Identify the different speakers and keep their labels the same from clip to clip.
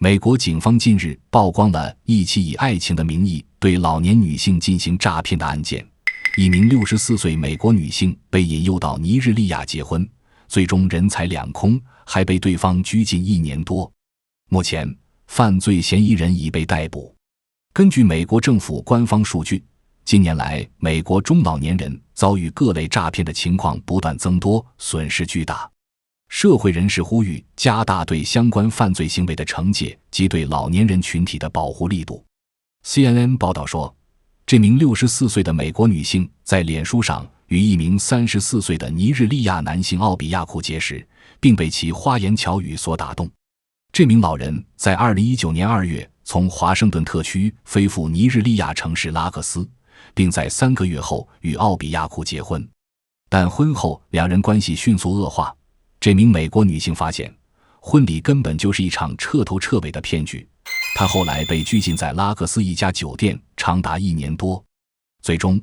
Speaker 1: 美国警方近日曝光了一起以爱情的名义对老年女性进行诈骗的案件。一名64岁美国女性被引诱到尼日利亚结婚，最终人财两空，还被对方拘禁1年多。目前，犯罪嫌疑人已被逮捕。根据美国政府官方数据，近年来美国中老年人遭遇各类诈骗的情况不断增多，损失巨大。社会人士呼吁加大对相关犯罪行为的惩戒及对老年人群体的保护力度。CNN 报道说，这名64岁的美国女性在脸书上与一名34岁的尼日利亚男性奥比亚库结识，并被其花言巧语所打动。这名老人在2019年2月从华盛顿特区飞赴尼日利亚城市拉各斯，并在3个月后与奥比亚库结婚。但婚后两人关系迅速恶化。这名美国女性发现，婚礼根本就是一场彻头彻尾的骗局。她后来被拘禁在拉各斯一家酒店长达1年多。最终，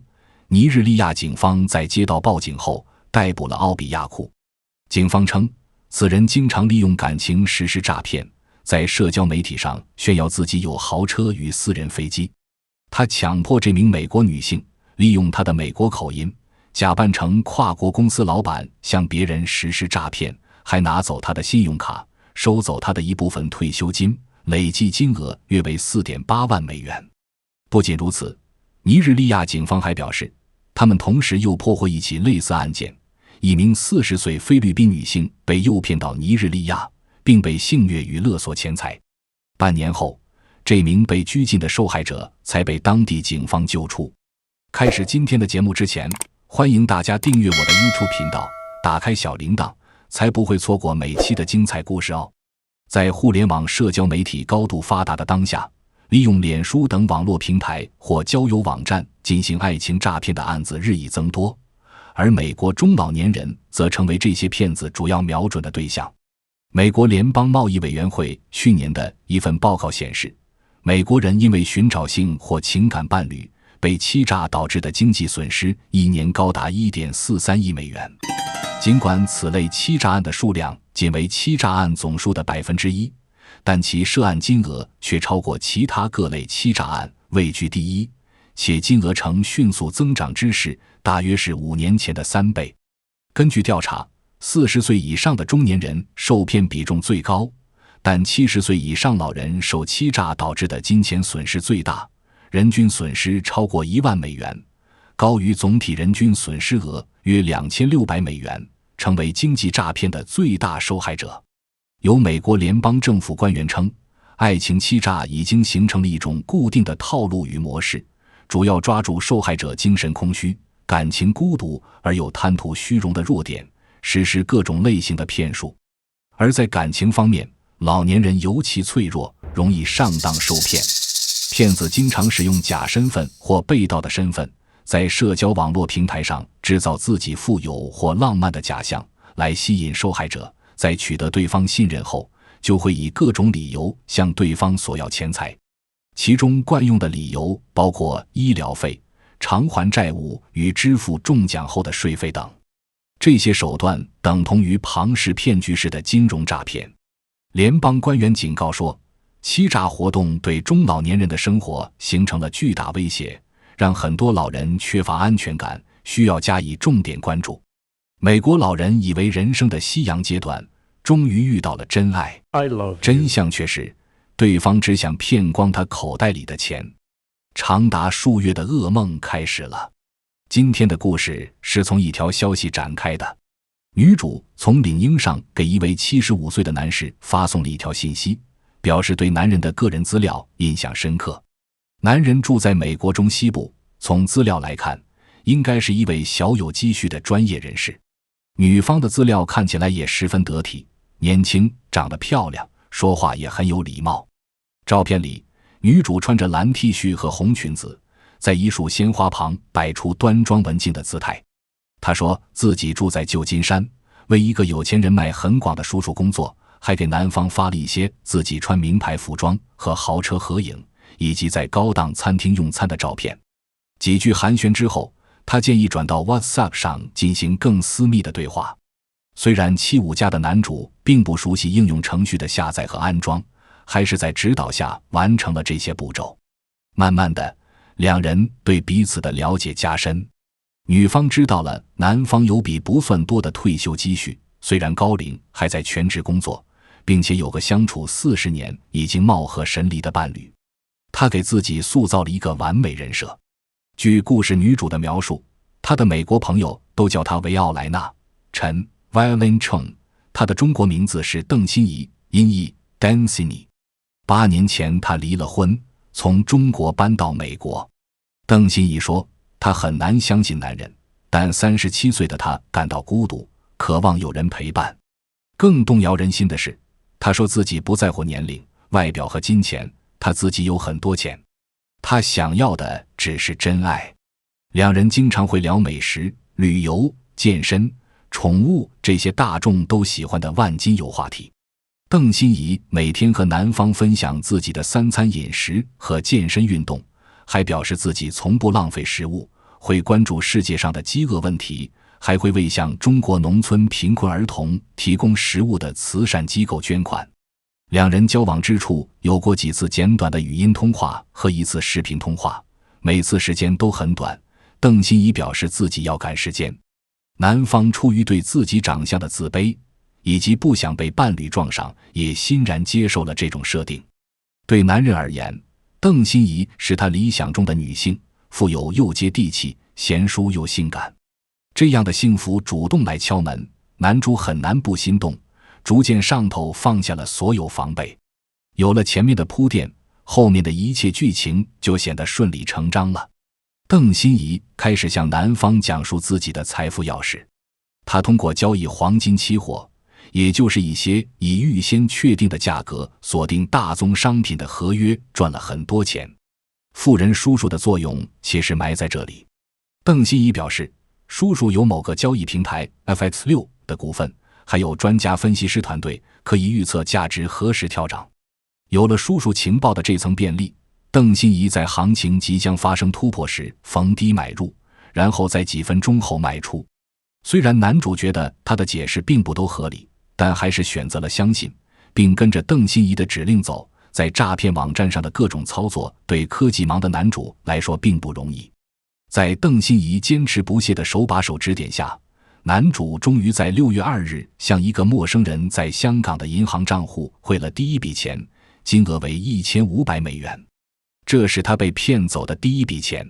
Speaker 1: 尼日利亚警方在接到报警后逮捕了奥比亚库。警方称，此人经常利用感情实施诈骗，在社交媒体上炫耀自己有豪车与私人飞机。他强迫这名美国女性利用她的美国口音，假扮成跨国公司老板向别人实施诈骗，还拿走她的信用卡，收走她的一部分退休金，累计金额约为4.8万美元。不仅如此，尼日利亚警方还表示，他们同时又破获一起类似案件，一名40岁菲律宾女性被诱骗到尼日利亚，并被性虐与勒索钱财。半年后，这名被拘禁的受害者才被当地警方救出。开始今天的节目之前，欢迎大家订阅我的 YouTube 频道，打开小铃铛，才不会错过每期的精彩故事哦。在互联网社交媒体高度发达的当下，利用脸书等网络平台或交友网站进行爱情诈骗的案子日益增多，而美国中老年人则成为这些骗子主要瞄准的对象。美国联邦贸易委员会去年的一份报告显示，美国人因为寻找性或情感伴侣被欺诈导致的经济损失一年高达 1.43 亿美元。尽管此类欺诈案的数量仅为欺诈案总数的 1%， 但其涉案金额却超过其他各类欺诈案，位居第一，且金额呈迅速增长之势，大约是5年前的3倍。根据调查，40岁以上的中年人受骗比重最高，但70岁以上老人受欺诈导致的金钱损失最大，人均损失超过1万美元，高于总体人均损失额约2600美元，成为经济诈骗的最大受害者。有美国联邦政府官员称，爱情欺诈已经形成了一种固定的套路与模式，主要抓住受害者精神空虚、感情孤独而又贪图虚荣的弱点，实施各种类型的骗术。而在感情方面，老年人尤其脆弱，容易上当受骗。骗子经常使用假身份或被盗的身份，在社交网络平台上制造自己富有或浪漫的假象，来吸引受害者。在取得对方信任后，就会以各种理由向对方索要钱财。其中惯用的理由包括医疗费、偿还债务与支付中奖后的税费等。这些手段等同于庞氏骗局式的金融诈骗。联邦官员警告说，欺诈活动对中老年人的生活形成了巨大威胁，让很多老人缺乏安全感，需要加以重点关注。美国老人以为人生的夕阳阶段终于遇到了真爱，真相却是对方只想骗光他口袋里的钱。长达数月的噩梦开始了。今天的故事是从一条消息展开的。女主从领英上给一位75岁的男士发送了一条信息，表示对男人的个人资料印象深刻。男人住在美国中西部，从资料来看，应该是一位小有积蓄的专业人士。女方的资料看起来也十分得体，年轻，长得漂亮，说话也很有礼貌。照片里，女主穿着蓝 T 恤和红裙子，在一束鲜花旁摆出端庄文静的姿态。她说自己住在旧金山，为一个有钱人脉很广的叔叔工作，还给男方发了一些自己穿名牌服装和豪车合影，以及在高档餐厅用餐的照片。几句寒暄之后，他建议转到 WhatsApp 上进行更私密的对话。虽然75家的男主并不熟悉应用程序的下载和安装，还是在指导下完成了这些步骤。慢慢的，两人对彼此的了解加深。女方知道了男方有笔不算多的退休积蓄，虽然高龄还在全职工作，并且有个相处40年已经貌合神离的伴侣。他给自己塑造了一个完美人设。据故事女主的描述，她的美国朋友都叫她为奥莱娜陈 Violin Cheng， 她的中国名字是邓心怡，音译 Dancini。8年前她离了婚，从中国搬到美国。邓心怡说，她很难相信男人，但37岁的她感到孤独，渴望有人陪伴。更动摇人心的是，她说自己不在乎年龄、外表和金钱，她自己有很多钱，她想要的只是真爱。两人经常会聊美食、旅游、健身、宠物这些大众都喜欢的万金油话题。邓心怡每天和男方分享自己的3餐饮食和健身运动，还表示自己从不浪费食物，会关注世界上的饥饿问题，还会为向中国农村贫困儿童提供食物的慈善机构捐款。两人交往之处有过几次简短的语音通话和1次视频通话，每次时间都很短。邓心怡表示自己要赶时间。男方出于对自己长相的自卑，以及不想被伴侣撞上，也欣然接受了这种设定。对男人而言，邓心怡是他理想中的女性，富有又接地气、贤淑又性感。这样的幸福主动来敲门，男主很难不心动，逐渐上头放下了所有防备。有了前面的铺垫，后面的一切剧情就显得顺理成章了。邓心怡开始向男方讲述自己的财富钥匙。她通过交易黄金期货，也就是一些以预先确定的价格锁定大宗商品的合约，赚了很多钱。富人叔叔的作用其实埋在这里。邓心怡表示，叔叔有某个交易平台 FX6 的股份，还有专家分析师团队，可以预测价值何时跳涨。有了叔叔情报的这层便利，邓心怡在行情即将发生突破时逢低买入，然后在几分钟后卖出。虽然男主觉得他的解释并不都合理，但还是选择了相信，并跟着邓心怡的指令走。在诈骗网站上的各种操作，对科技盲的男主来说并不容易。在邓心怡坚持不懈的手把手指点下，男主终于在6月2日向一个陌生人在香港的银行账户汇了第一笔钱，金额为1500美元。这是他被骗走的第一笔钱。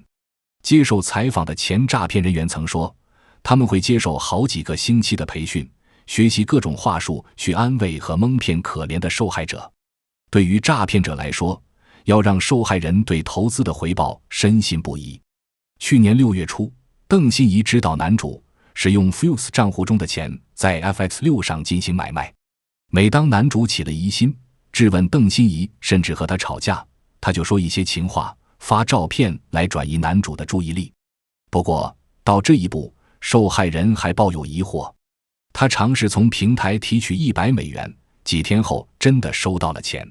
Speaker 1: 接受采访的前诈骗人员曾说，他们会接受好几个星期的培训，学习各种话术去安慰和蒙骗可怜的受害者。对于诈骗者来说，要让受害人对投资的回报深信不疑。去年6月初，邓心怡指导男主使用 Fuse 账户中的钱在 FX6 上进行买卖。每当男主起了疑心，质问邓心怡，甚至和他吵架，他就说一些情话，发照片来转移男主的注意力。不过到这一步，受害人还抱有疑惑。他尝试从平台提取100美元，几天后真的收到了钱。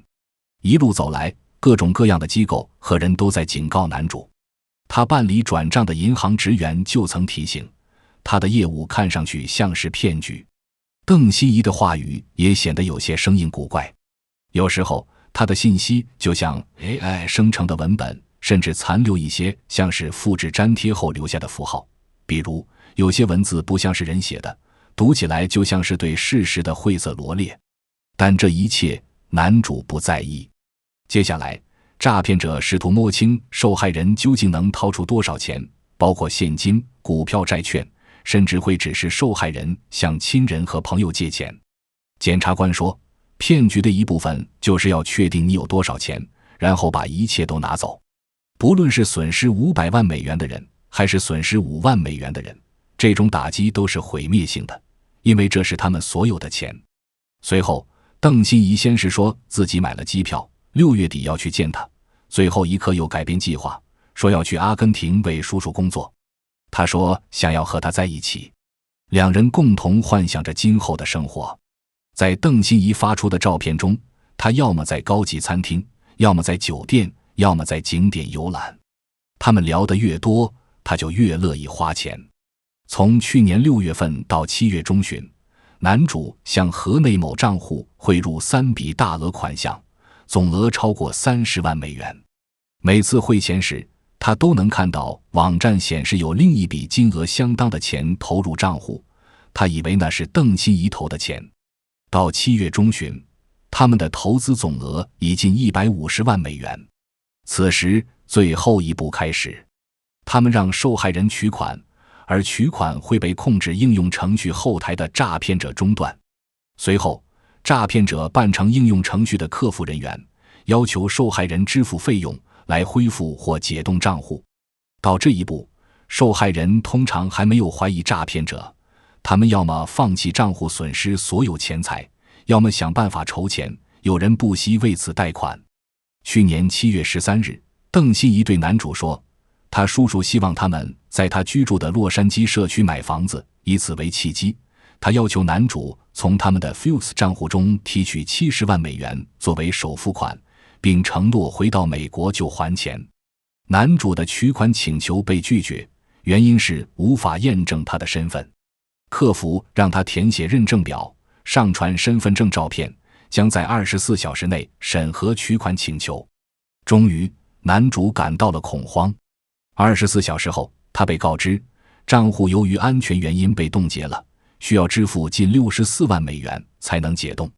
Speaker 1: 一路走来，各种各样的机构和人都在警告男主。他办理转账的银行职员就曾提醒，他的业务看上去像是骗局。邓心怡的话语也显得有些生硬古怪。有时候他的信息就像 AI 生成的文本，甚至残留一些像是复制粘贴后留下的符号，比如有些文字不像是人写的，读起来就像是对事实的晦涩罗列。但这一切男主不在意。接下来，诈骗者试图摸清受害人究竟能掏出多少钱，包括现金、股票、债券，甚至会指示受害人向亲人和朋友借钱。检察官说，骗局的一部分就是要确定你有多少钱，然后把一切都拿走。不论是损失500万美元的人，还是损失5万美元的人，这种打击都是毁灭性的，因为这是他们所有的钱。随后，邓心怡先是说自己买了机票，6月底要去见他，最后一刻又改变计划，说要去阿根廷为叔叔工作。他说想要和他在一起，两人共同幻想着今后的生活。在邓心怡发出的照片中，他要么在高级餐厅，要么在酒店，要么在景点游览。他们聊得越多，他就越乐意花钱。从去年6月份到7月中旬，男主向河内某账户汇入3笔大额款项，总额超过30万美元。每次汇钱时，他都能看到网站显示有另一笔金额相当的钱投入账户，他以为那是邓欣怡投的钱。到7月中旬，他们的投资总额已近150万美元。此时最后一步开始，他们让受害人取款，而取款会被控制应用程序后台的诈骗者中断。随后，诈骗者扮成应用程序的客服人员，要求受害人支付费用来恢复或解冻账户。到这一步，受害人通常还没有怀疑诈骗者，他们要么放弃账户损失所有钱财，要么想办法筹钱，有人不惜为此贷款。去年7月13日，邓欣怡对男主说，他叔叔希望他们在他居住的洛杉矶社区买房子，以此为契机，他要求男主从他们的 Fuse 账户中提取70万美元作为首付款，并承诺回到美国就还钱。男主的取款请求被拒绝，原因是无法验证他的身份。客服让他填写认证表，上传身份证照片，将在24小时内审核取款请求。终于，男主感到了恐慌。24小时后，他被告知账户由于安全原因被冻结了，需要支付近64万美元才能解冻。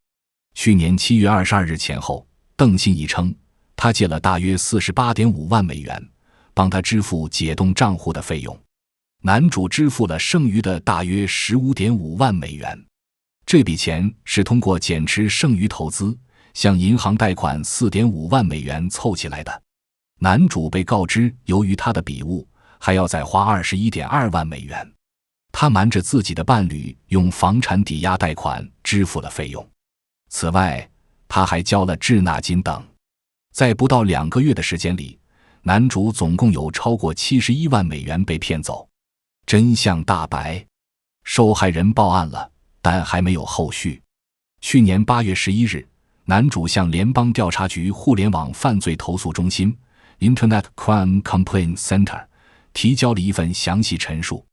Speaker 1: 去年7月22日前后，邓欣怡称他借了大约48.5万美元，帮他支付解冻账户的费用。男主支付了剩余的大约15.5万美元。这笔钱是通过减持剩余投资向银行贷款4.5万美元凑起来的。男主被告知由于他的笔误，还要再花21.2万美元。他瞒着自己的伴侣用房产抵押贷款支付了费用。此外，他还交了滞纳金等。在不到2个月的时间里，男主总共有超过71万美元被骗走。真相大白，受害人报案了，但还没有后续。去年8月11日，男主向联邦调查局互联网犯罪投诉中心 Internet Crime Complaint Center 提交了一份详细陈述。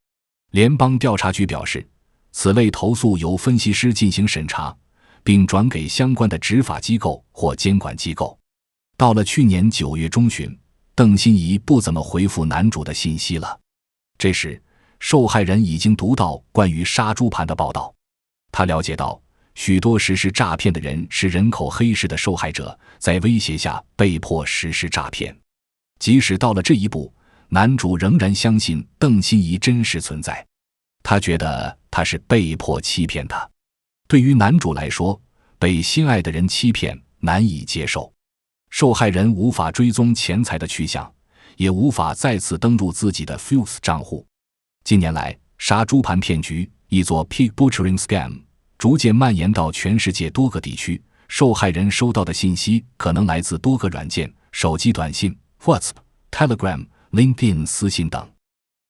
Speaker 1: 联邦调查局表示，此类投诉由分析师进行审查，并转给相关的执法机构或监管机构。到了去年9月中旬，邓欣怡不怎么回复男主的信息了。这时，受害人已经读到关于杀猪盘的报道，他了解到许多实施诈骗的人是人口黑市的受害者，在威胁下被迫实施诈骗。即使到了这一步，男主仍然相信邓欣怡真实存在，他觉得他是被迫欺骗他。对于男主来说，被心爱的人欺骗难以接受。受害人无法追踪钱财的去向，也无法再次登入自己的 Fuse 账户。近年来，杀猪盘骗局译作 Pig Butchering Scam 逐渐蔓延到全世界多个地区，受害人收到的信息可能来自多个软件、手机短信、WhatsApp、Telegram、LinkedIn 私信等。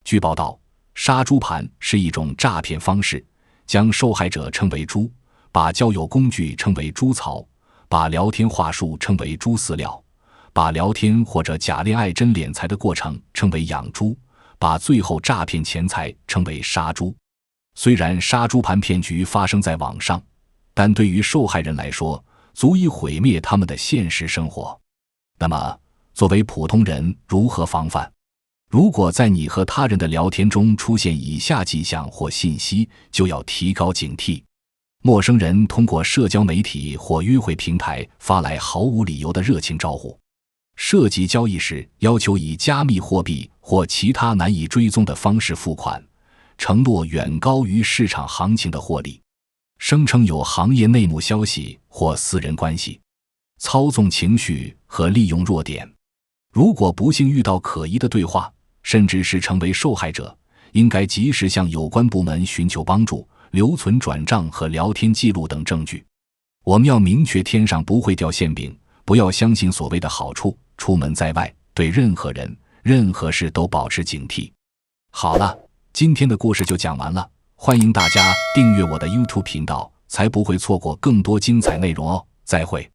Speaker 1: 据报道，杀猪盘是一种诈骗方式，将受害者称为猪，把交友工具称为猪槽，把聊天话术称为猪饲料，把聊天或者假恋爱真敛财的过程称为养猪，把最后诈骗钱财称为杀猪。虽然杀猪盘骗局发生在网上，但对于受害人来说，足以毁灭他们的现实生活。那么，作为普通人如何防范？如果在你和他人的聊天中出现以下迹象或信息，就要提高警惕。陌生人通过社交媒体或约会平台发来毫无理由的热情招呼，涉及交易时要求以加密货币或其他难以追踪的方式付款，承诺远高于市场行情的获利，声称有行业内幕消息或私人关系，操纵情绪和利用弱点。如果不幸遇到可疑的对话，甚至是成为受害者，应该及时向有关部门寻求帮助，留存转账和聊天记录等证据。我们要明确天上不会掉馅饼，不要相信所谓的好处，出门在外，对任何人、任何事都保持警惕。好了，今天的故事就讲完了，欢迎大家订阅我的 YouTube 频道，才不会错过更多精彩内容哦。再会。